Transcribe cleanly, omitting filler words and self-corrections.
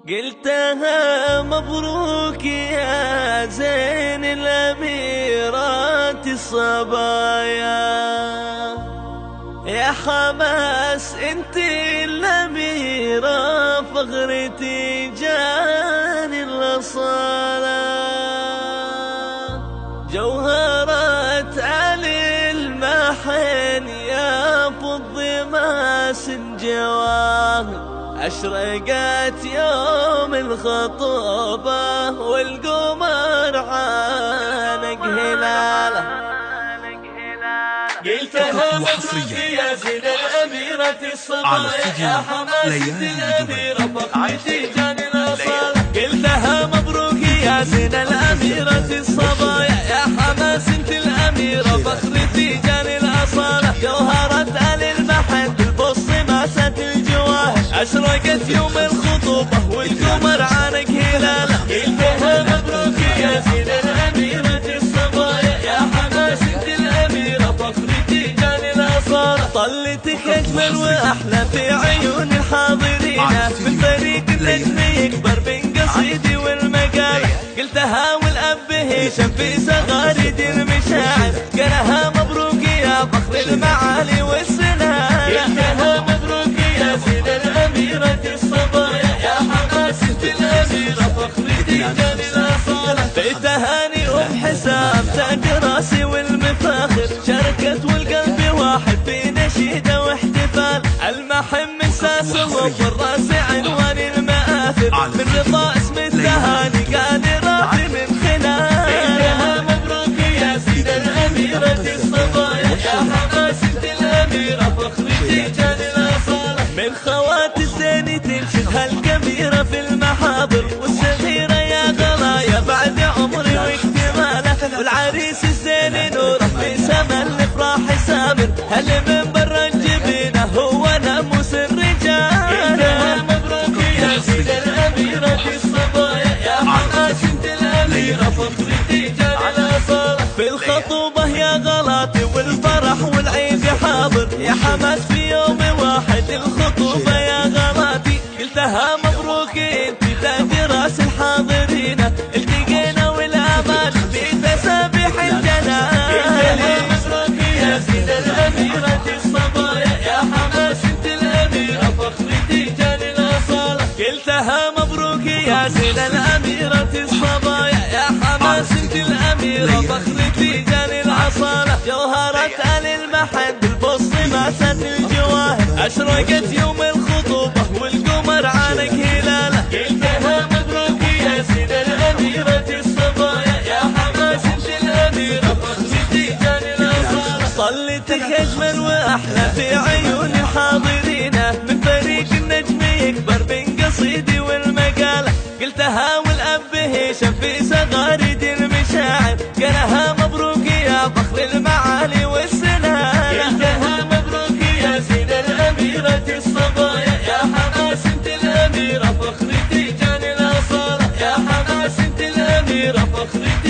قلتها مبروك يا زين الأميرات الصبايا، يا حماس انت الأميرة فخرتي جاني الأصالة، جوهرات علي المحن يا فض ماس جواهر، أشرقت يوم الخطوبة والقمر عانق هلاله. قلتها مبروك يا زين الأميرة الصبايا، يا حماس الأميرة فخرتي جاني الأصالة. قلتها مبروك يا زين الأميرة الصبايا، يا حماس انت الأميرة فخرتي جاني الأصالة، جوهرت علي المحن بالبص ماسة الجواهر، أشرقت يوم الخطوبة والقمر عانق هلاله. قلتها مبروك يا زين الأميرة الصبايا، يا حماس انت الأميرة فخرتي جاني الأصالة. طلتك أجمل وأحلى في عيون الحاضرين، من فريق النجم يكبر بين قصيدي والمقالة. قلتها والأب هشام في صغاريد المشاعر، قالها مبروك يا فخر المعالي والسنانة. قلتها مبروك يا زين الأميرة الصبايا، يا حماس انت الأميرة فخرتي جاني الأصالة. بالتهاني حسام تاج راسي والمفاخر، شاركت والقلب واحد في نشيدة واحتفال. المحن من ساسه والراس عنوان المآثر، من رضا اسم التهاني قادر من خلال. قلتها مبروك يا زين الأميرة الصبايا، يا حماس انت الأميرة فخرتي جاني الأصالة. من خوات الزين تنشدها الكبيرة في المحاضر، والصغيرة يا غلايا بعد عمري واكتماله، والعريس الزين نوره في سما الافراح سامر، هل من برا جبينه هو ناموس الرجال. قلتها مبروك يا زين الأميرة الصبايا، يا حماس انت الأميرة فخرتي جاني الأصالة. في الخطوبة يا غلاطي والفرح والعيد حاضر، يا حماس في يوم واحد الخطوبة يا غلاطي. قلتها مبروك انت تاج راس الحاضرين، التقينا والامال في تسابيح الجنان. قلتها مبروك يا زين الأميرة الصبايا، يا حماس انت الأميرة فخرتي جاني الأصالة. قلتها مبروك يا زين الأميرة الصبايا، يا حماس انت الأميرة فخرتي جاني الأصالة، جوهرت علي المحن بالبص ماسة الجواهر، أشرقت يوم الخطوبة والقمر عانق هلاله. قلتها مبروك يا زين الأميرة الصبايا، يا حماس انت الأميرة فخرتي جاني الأصالة. طلتك أجمل وأحلى في عيون الحاضرين، من فريق النجم يكبر بين قصيدي والمقالة. قلتها والأب هشام في صغاريد المشاعر، قالها مبروك يا فخر المعالي والسنانة. قلتها مبروك يا زين الأميرة الصبايا، يا حماس انت الأميرة فخرتي جاني الأصالة، يا حماس انت الأميرة فخرتي